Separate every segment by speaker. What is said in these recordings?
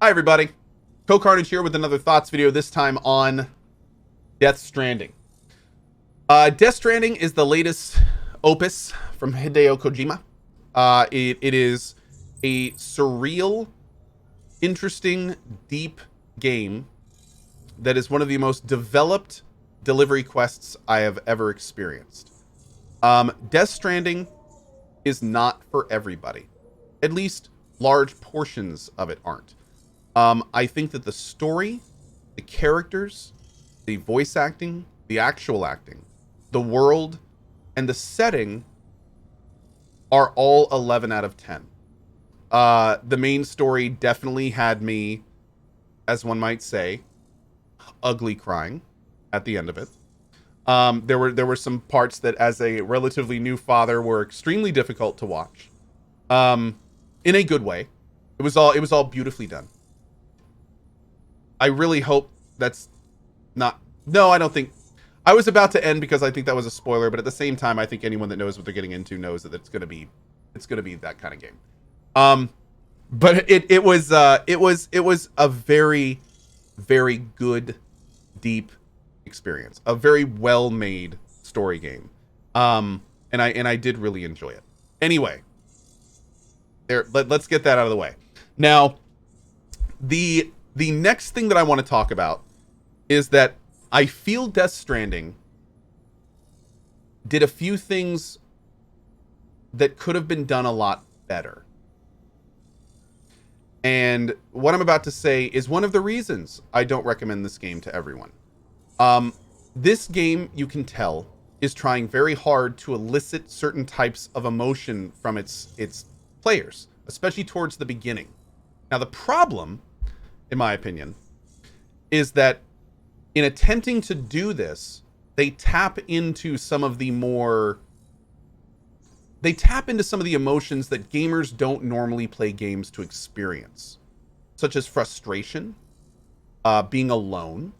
Speaker 1: Hi everybody, CohhCarnage here with another thoughts video, this time on Death Stranding. Death Stranding is the latest opus from Hideo Kojima. It is a surreal, interesting, deep game that is one of the most developed delivery quests I have ever experienced. Death Stranding is not for everybody. At least large portions of it aren't. I think that the story, the characters, the voice acting, the actual acting, the world, and the setting are all 11 out of 10. The main story definitely had me, as one might say, ugly crying at the end of it. There were some parts that, as a relatively new father, were extremely difficult to watch. In a good way. It was all beautifully done. I really hope that's not... No, I don't think... I was about to end because I think that was a spoiler, but at the same time, I think anyone that knows what they're getting into knows that it's gonna be that kind of game. But it was a very, very good, deep experience. A very well-made story game. And I did really enjoy it. Anyway, let's get that out of the way. Now, the next thing that I want to talk about is that I feel Death Stranding did a few things that could have been done a lot better. And what I'm about to say is one of the reasons I don't recommend this game to everyone. This game, you can tell, is trying very hard to elicit certain types of emotion from its players, especially towards the beginning. Now, the problem, in my opinion, is that in attempting to do this, they tap into some of the emotions that gamers don't normally play games to experience, such as frustration, being alone,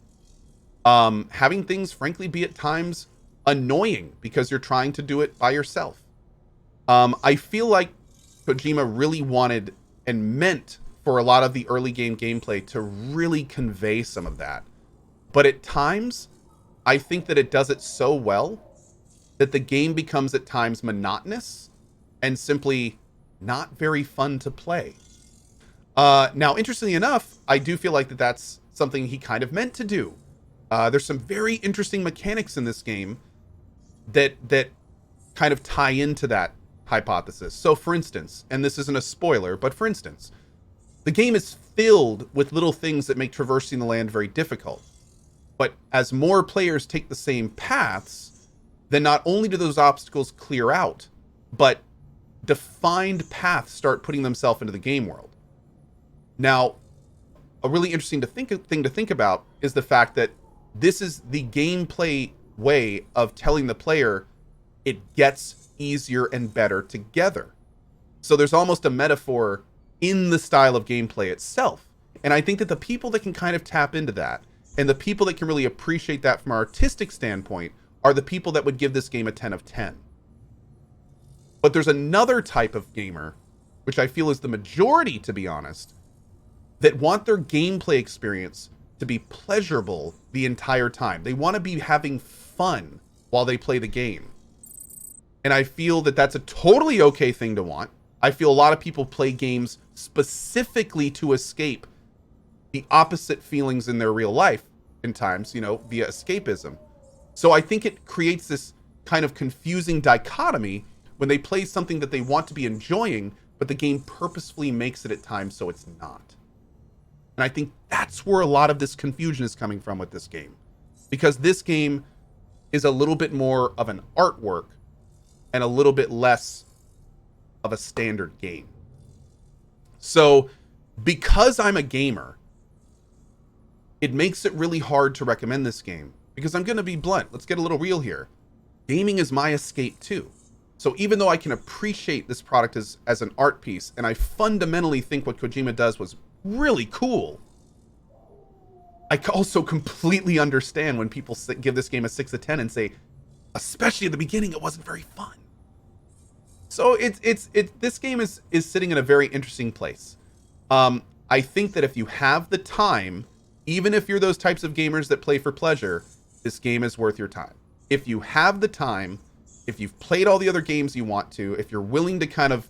Speaker 1: having things, frankly, be at times annoying because you're trying to do it by yourself. I feel like Kojima really wanted and meant for a lot of the early game gameplay to really convey some of that. But at times, I think that it does it so well that the game becomes at times monotonous and simply not very fun to play. Now, interestingly enough, I do feel like that's something he kind of meant to do. There's some very interesting mechanics in this game that kind of tie into that hypothesis. So, for instance, and this isn't a spoiler, but for instance, the game is filled with little things that make traversing the land very difficult. But as more players take the same paths, then not only do those obstacles clear out, but defined paths start putting themselves into the game world. Now, a really interesting thing to think about is the fact that this is the gameplay way of telling the player it gets easier and better together. So there's almost a metaphor in the style of gameplay itself. And I think that the people that can kind of tap into that, and the people that can really appreciate that from an artistic standpoint, are the people that would give this game a 10 of 10. But there's another type of gamer, which I feel is the majority, to be honest, that want their gameplay experience to be pleasurable the entire time. They want to be having fun while they play the game. And I feel that that's a totally okay thing to want. I feel a lot of people play games specifically to escape the opposite feelings in their real life in times, via escapism. So I think it creates this kind of confusing dichotomy when they play something that they want to be enjoying, but the game purposefully makes it at times so it's not. And I think that's where a lot of this confusion is coming from with this game. Because this game is a little bit more of an artwork and a little bit less of a standard game. So because I'm a gamer, it makes it really hard to recommend this game, because I'm going to be blunt. Let's get a little real here. Gaming is my escape too. So even though I can appreciate this product as an art piece, and I fundamentally think what Kojima does was really cool, I also completely understand when people give this game a 6 of 10 and say, especially at the beginning, it wasn't very fun. So this game is sitting in a very interesting place. I I think that if you have the time, even if you're those types of gamers that play for pleasure, this game is worth your time. If you have the time, if you've played all the other games you want to, if you're willing to kind of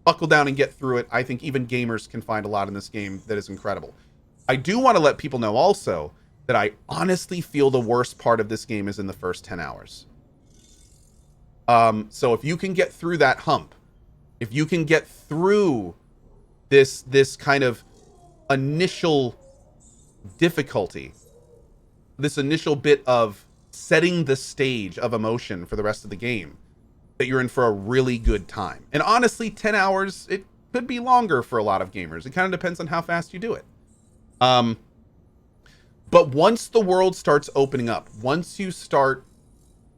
Speaker 1: buckle down and get through it, I think even gamers can find a lot in this game that is incredible. I do want to let people know also that I honestly feel the worst part of this game is in the first 10 hours. So if you can get through that hump, if you can get through this kind of initial difficulty, this initial bit of setting the stage of emotion for the rest of the game, that you're in for a really good time. And honestly, 10 hours, it could be longer for a lot of gamers. It kind of depends on how fast you do it. But once the world starts opening up, once you start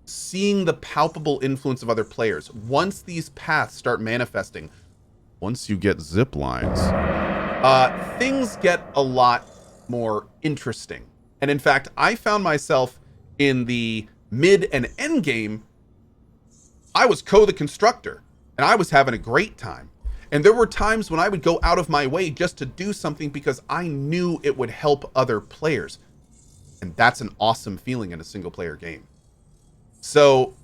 Speaker 1: seeing the palpable influence of other players, once these paths start manifesting, once you get zip lines, things get a lot more interesting. And in fact, I found myself in the mid and end game, I was Cohh the constructor, and I was having a great time. And there were times when I would go out of my way just to do something because I knew it would help other players. And that's an awesome feeling in a single player game. So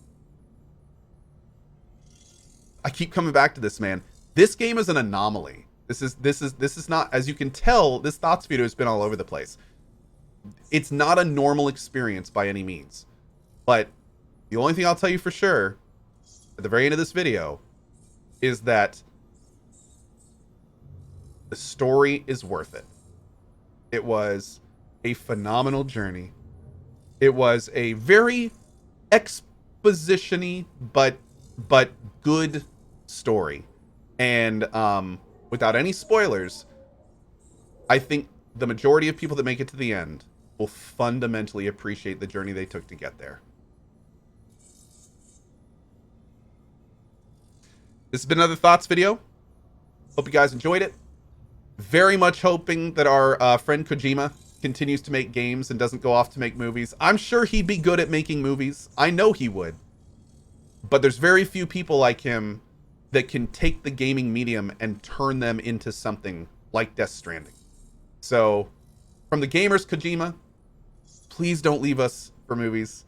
Speaker 1: I keep coming back to this, man. This game is an anomaly. This is not, as you can tell, this thoughts video has been all over the place. It's not a normal experience by any means. But the only thing I'll tell you for sure at the very end of this video is that the story is worth it. It was a phenomenal journey. It was a very exposition-y but good story. And without any spoilers, I think the majority of people that make it to the end will fundamentally appreciate the journey they took to get there. This has been another Thoughts video. Hope you guys enjoyed it. Very much hoping that our friend Kojima continues to make games and doesn't go off to make movies. I'm sure he'd be good at making movies. I know he would. But there's very few people like him that can take the gaming medium and turn them into something like Death Stranding. So, from the gamers, Kojima, please don't leave us for movies,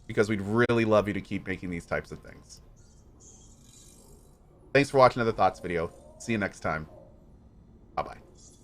Speaker 1: because we'd really love you to keep making these types of things. Thanks for watching another Thoughts video. See you next time.